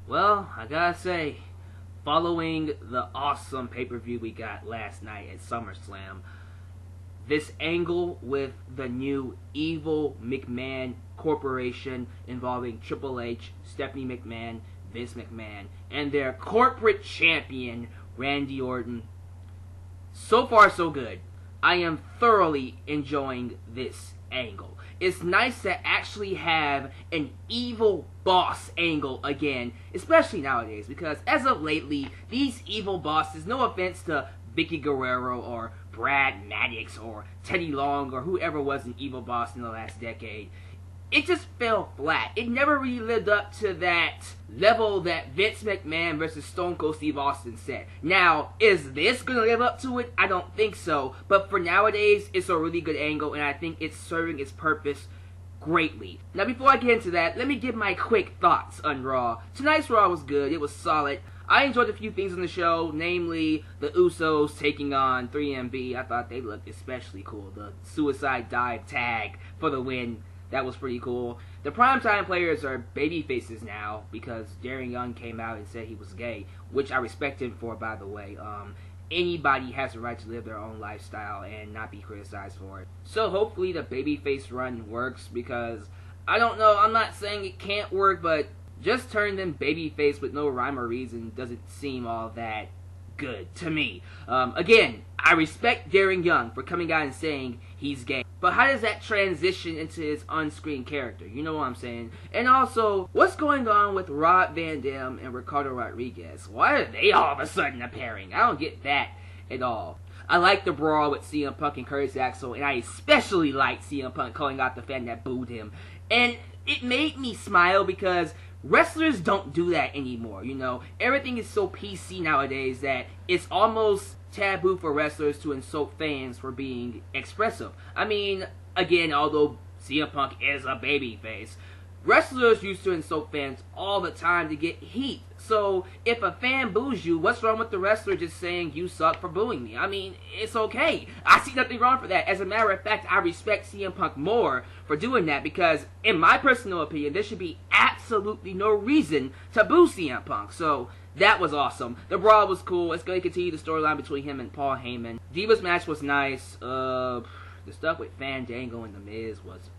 Well, I gotta say, following the awesome pay-per-view we got last night at SummerSlam, this angle with the new evil McMahon corporation involving Triple H, Stephanie McMahon, Vince McMahon, and their corporate champion, Randy Orton. So far, so good. I am thoroughly enjoying this angle. It's nice to actually have an evil boss angle again, especially nowadays, because as of lately, these evil bosses, no offense to Vicky Guerrero or Brad Maddox or Teddy Long or whoever was an evil boss in the last decade, it just fell flat. It never really lived up to that level that Vince McMahon versus Stone Cold Steve Austin set. Now, is this going to live up to it? I don't think so. But for nowadays, it's a really good angle, and I think it's serving its purpose greatly. Now, before I get into that, let me give my quick thoughts on Raw. Tonight's Raw was good. It was solid. I enjoyed a few things on the show, namely the Usos taking on 3MB. I thought they looked especially cool. The suicide dive tag for the win. That was pretty cool. The primetime players are baby faces now because Darren Young came out and said he was gay, which I respect him for, by the way. Anybody has the right to live their own lifestyle and not be criticized for it. So hopefully the babyface run works, because I don't know, I'm not saying it can't work, but just turning them babyface with no rhyme or reason doesn't seem all that good to me. Again, I respect Darren Young for coming out and saying he's gay, but how does that transition into his on-screen character? You know what I'm saying? And also, what's going on with Rob Van Dam and Ricardo Rodriguez? Why are they all of a sudden appearing? I don't get that at all. I like the brawl with CM Punk and Curtis Axel, and I especially like CM Punk calling out the fan that booed him. And it made me smile because wrestlers don't do that anymore, you know? Everything is so PC nowadays that it's almost taboo for wrestlers to insult fans for being expressive. I mean, again, although CM Punk is a babyface, wrestlers used to insult fans all the time to get heat. So, if a fan boos you, what's wrong with the wrestler just saying, you suck for booing me? I mean, it's okay. I see nothing wrong for that. As a matter of fact, I respect CM Punk more for doing that because, in my personal opinion, there should be absolutely no reason to boo CM Punk. So, that was awesome. The brawl was cool. It's going to continue the storyline between him and Paul Heyman. Divas match was nice. The stuff with Fandango and The Miz was...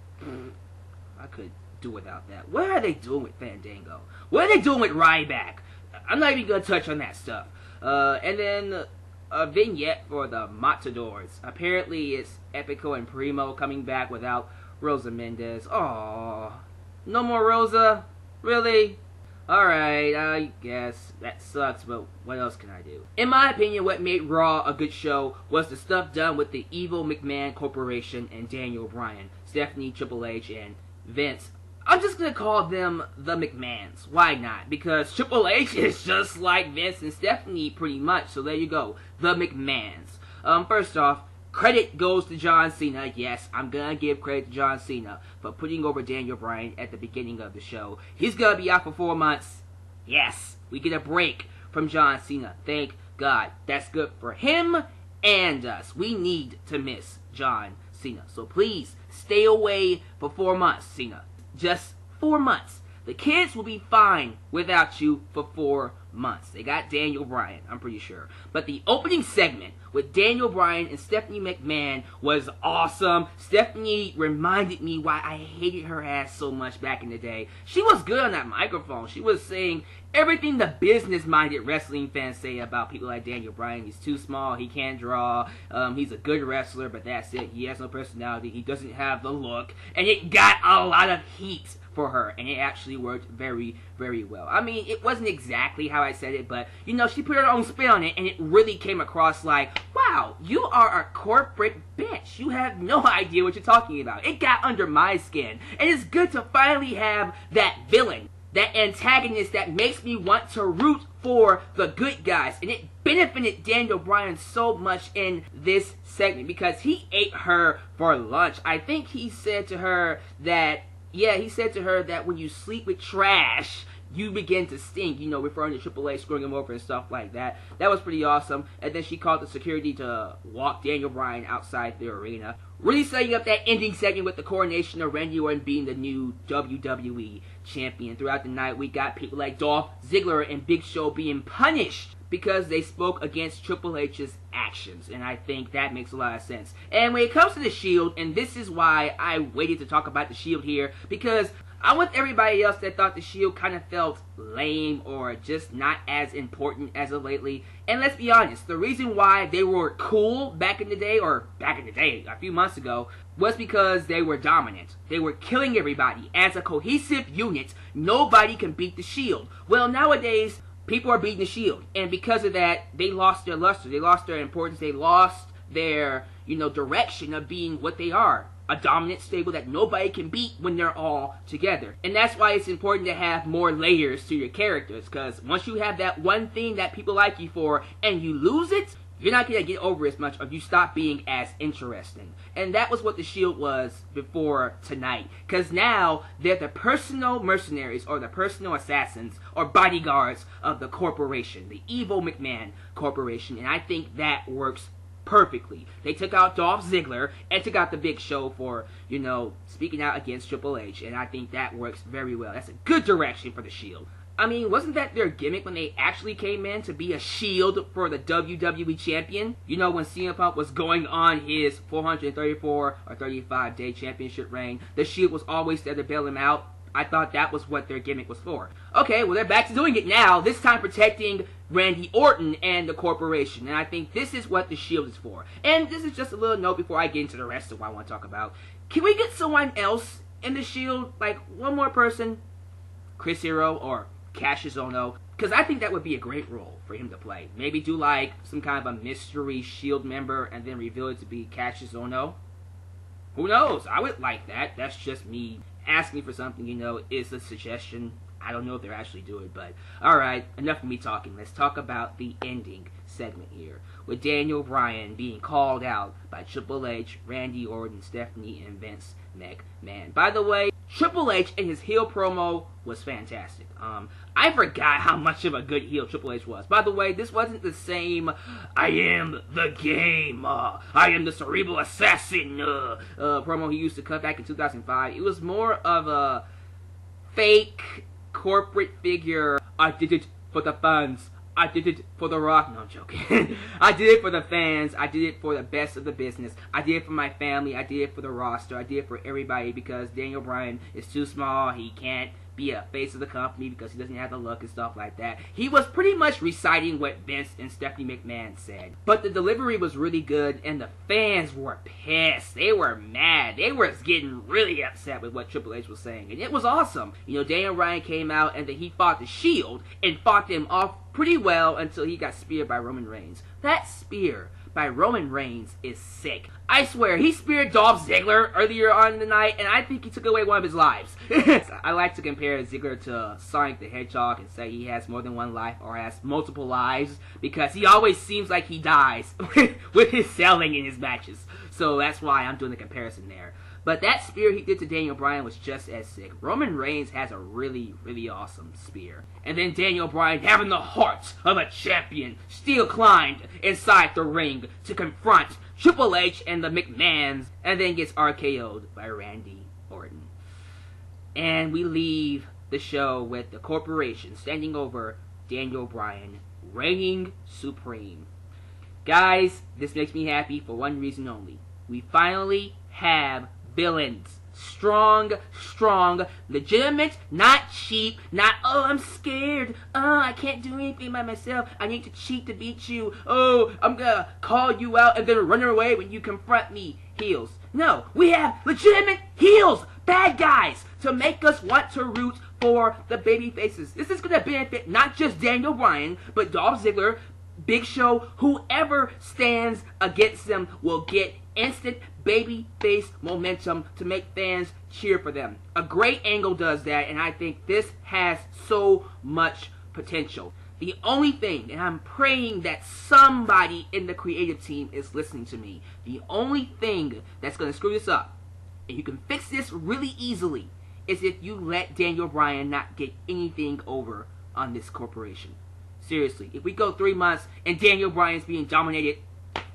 I could do without that. What are they doing with Fandango? What are they doing with Ryback? I'm not even going to touch on that stuff. And then a vignette for the Matadors. Apparently it's Epico and Primo coming back without Rosa Mendez. Aww. No more Rosa? Really? Alright, I guess that sucks, but what else can I do? In my opinion, what made Raw a good show was the stuff done with the evil McMahon Corporation and Daniel Bryan, Stephanie, Triple H, and Vince. I'm just gonna call them the McMahons. Why not? Because Triple H is just like Vince and Stephanie pretty much, so there you go. The McMahons. First off, credit goes to John Cena. Yes, I'm gonna give credit to John Cena for putting over Daniel Bryan at the beginning of the show. He's gonna be out for 4 months. Yes, we get a break from John Cena. Thank God. That's good for him and us. We need to miss John Cena. So please, stay away for 4 months, Cena. Just 4 months. The kids will be fine without you for 4 months. They got Daniel Bryan, I'm pretty sure. But the opening segment with Daniel Bryan and Stephanie McMahon was awesome. Stephanie reminded me why I hated her ass so much back in the day. She was good on that microphone. She was saying everything the business-minded wrestling fans say about people like Daniel Bryan. He's too small, he can't draw, he's a good wrestler, but that's it. He has no personality, he doesn't have the look, and it got a lot of heat for her, and it actually worked very, very well. I mean, it wasn't exactly how I said it, but, you know, she put her own spin on it, and it really came across like, wow, you are a corporate bitch. You have no idea what you're talking about. It got under my skin, and it's good to finally have that villain, that antagonist that makes me want to root for the good guys, and it benefited Daniel Bryan so much in this segment, because he ate her for lunch. I think he said to her that, yeah, he said to her that when you sleep with trash, you begin to stink, referring to Triple H screwing him over and stuff like that. That was pretty awesome. And then she called the security to walk Daniel Bryan outside the arena. Really setting up that ending segment with the coronation of Randy Orton being the new WWE champion. Throughout the night, we got people like Dolph Ziggler and Big Show being punished because they spoke against Triple H's actions, and I think that makes a lot of sense. And when it comes to the Shield, and this is why I waited to talk about the Shield here, because I'm with everybody else that thought the Shield kind of felt lame or just not as important as of lately. And let's be honest, the reason why they were cool back in the day, a few months ago, was because they were dominant. They were killing everybody. As a cohesive unit, nobody can beat the Shield. Well, nowadays, people are beating the Shield. And because of that, they lost their luster. They lost their importance. They lost their, direction of being what they are. A dominant stable that nobody can beat when they're all together. And that's why it's important to have more layers to your characters, because once you have that one thing that people like you for and you lose it, you're not going to get over as much, or you stop being as interesting. And that was what the Shield was before tonight, because now they're the personal mercenaries or the personal assassins or bodyguards of the corporation, the evil McMahon corporation, and I think that works perfectly. They took out Dolph Ziggler and took out the Big Show for, speaking out against Triple H, and I think that works very well. That's a good direction for the Shield. I mean, wasn't that their gimmick when they actually came in to be a shield for the WWE champion? When CM Punk was going on his 434 or 35 day championship reign, the Shield was always there to bail him out. I thought that was what their gimmick was for. Okay, well, they're back to doing it now, this time protecting Randy Orton and the corporation. And I think this is what the Shield is for. And this is just a little note before I get into the rest of what I want to talk about. Can we get someone else in the Shield? Like, one more person? Chris Hero or Cassius Ohno? Because I think that would be a great role for him to play. Maybe do, like, some kind of a mystery Shield member and then reveal it to be Cassius Ohno. Who knows? I would like that. That's just me asking for something, is a suggestion. I don't know if they'll actually do it, but alright, enough of me talking. Let's talk about the ending segment here, with Daniel Bryan being called out by Triple H, Randy Orton, Stephanie, and Vince McMahon. By the way, Triple H and his heel promo was fantastic. I forgot how much of a good heel Triple H was. By the way, this wasn't the same I am the game, I am the cerebral assassin promo he used to cut back in 2005. It was more of a fake corporate figure. I did it for the fans. I did it for The Rock. No, I'm joking. I did it for the fans. I did it for the best of the business. I did it for my family. I did it for the roster. I did it for everybody because Daniel Bryan is too small. He can't be a face of the company because he doesn't have the look and stuff like that. He was pretty much reciting what Vince and Stephanie McMahon said. But the delivery was really good and the fans were pissed. They were mad. They were getting really upset with what Triple H was saying. And it was awesome. Daniel Bryan came out and then he fought the Shield and fought them off pretty well until he got speared by Roman Reigns. That spear by Roman Reigns is sick. I swear, he speared Dolph Ziggler earlier on in the night, and I think he took away one of his lives. I like to compare Ziggler to Sonic the Hedgehog and say he has more than one life or has multiple lives because he always seems like he dies with his selling in his matches. So that's why I'm doing the comparison there. But that spear he did to Daniel Bryan was just as sick. Roman Reigns has a really, really awesome spear. And then Daniel Bryan, having the heart of a champion, still climbed inside the ring to confront Triple H and the McMahons, and then gets RKO'd by Randy Orton. And we leave the show with the corporation standing over Daniel Bryan, reigning supreme. Guys, this makes me happy for one reason only. We finally have villains. Strong, legitimate, not cheap, not, oh, I'm scared, I can't do anything by myself, I need to cheat to beat you, oh, I'm gonna call you out and then run away when you confront me, heels. No, we have legitimate heels, bad guys, to make us want to root for the baby faces. This is gonna benefit not just Daniel Bryan, but Dolph Ziggler, Big Show, whoever stands against them will get instant baby face momentum to make fans cheer for them. A great angle does that, and I think this has so much potential. The only thing, and I'm praying that somebody in the creative team is listening to me, the only thing that's going to screw this up, and you can fix this really easily, is if you let Daniel Bryan not get anything over on this corporation. Seriously, if we go 3 months and Daniel Bryan's being dominated,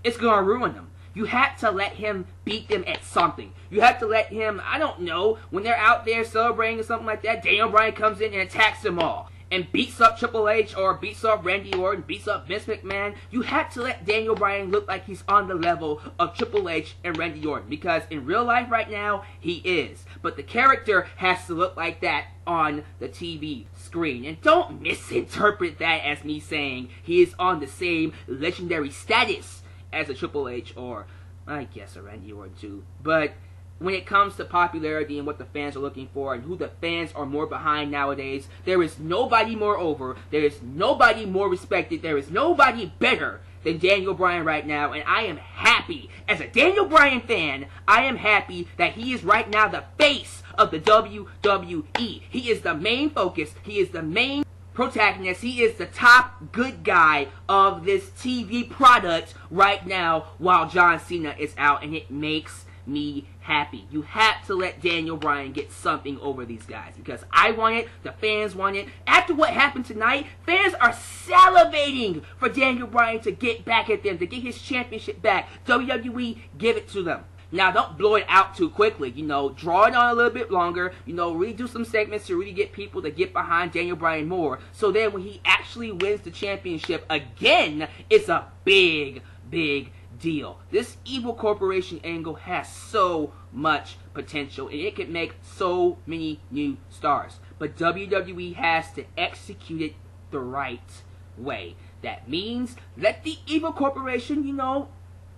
it's gonna ruin him. You have to let him beat them at something. You have to let him, I don't know, when they're out there celebrating or something like that, Daniel Bryan comes in and attacks them all and beats up Triple H or beats up Randy Orton, beats up Vince McMahon. You have to let Daniel Bryan look like he's on the level of Triple H and Randy Orton, because in real life right now, he is. But the character has to look like that on the TV screen. And don't misinterpret that as me saying he is on the same legendary status as a Triple H or, I guess, a Randy Orton too. But when it comes to popularity and what the fans are looking for and who the fans are more behind nowadays, there is nobody more over, there is nobody more respected, there is nobody better than Daniel Bryan right now. And I am happy, as a Daniel Bryan fan, I am happy that he is right now the face of the WWE. He is the main focus, he is the main protagonist, he is the top good guy of this TV product right now while John Cena is out, and it makes me happy. You have to let Daniel Bryan get something over these guys, because I want it, the fans want it. After what happened tonight, fans are salivating for Daniel Bryan to get back at them, to get his championship back. WWE, give it to them. Now, don't blow it out too quickly. Draw it on a little bit longer. Really do some segments to really get people to get behind Daniel Bryan more. So then when he actually wins the championship again, it's a big, big deal. This evil corporation angle has so much potential, and it can make so many new stars. But WWE has to execute it the right way. That means let the evil corporation,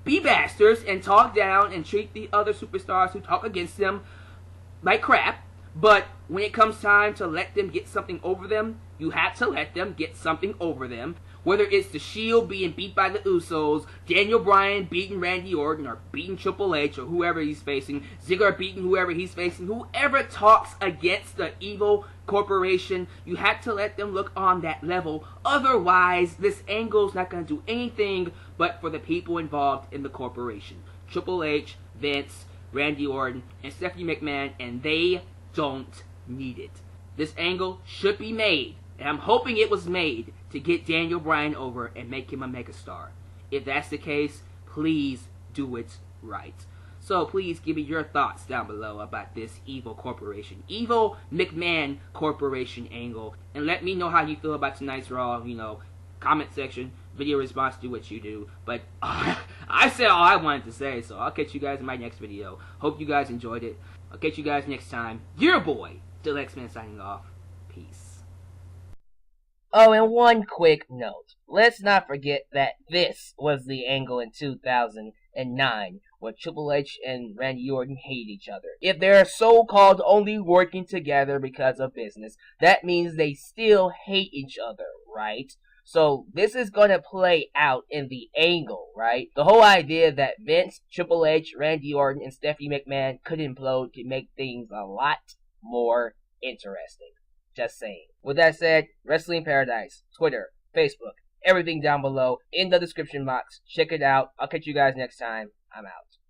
be bastards and talk down and treat the other superstars who talk against them like crap. But when it comes time to let them get something over them, you have to let them get something over them. Whether it's the Shield being beat by the Usos, Daniel Bryan beating Randy Orton, or beating Triple H, or whoever he's facing, Ziggler beating whoever he's facing, whoever talks against the evil corporation, you have to let them look on that level. Otherwise, this angle's not going to do anything but for the people involved in the corporation. Triple H, Vince, Randy Orton, and Stephanie McMahon, and they don't need it. This angle should be made, and I'm hoping it was made, to get Daniel Bryan over and make him a megastar. If that's the case, please do it right. So please give me your thoughts down below about this evil corporation, evil McMahon corporation angle, and let me know how you feel about tonight's Raw. Comment section, video response, do what you do. But I said all I wanted to say, so I'll catch you guys in my next video. Hope you guys enjoyed it. I'll catch you guys next time. Your boy, Alyx signing off. Peace. Oh, and one quick note. Let's not forget that this was the angle in 2009 when Triple H and Randy Orton hate each other. If they're so-called only working together because of business, that means they still hate each other, right? So this is going to play out in the angle, right? The whole idea that Vince, Triple H, Randy Orton, and Stephanie McMahon could implode to make things a lot more interesting. Just saying. With that said, Wrestling Paradise, Twitter, Facebook, everything down below in the description box. Check it out. I'll catch you guys next time. I'm out.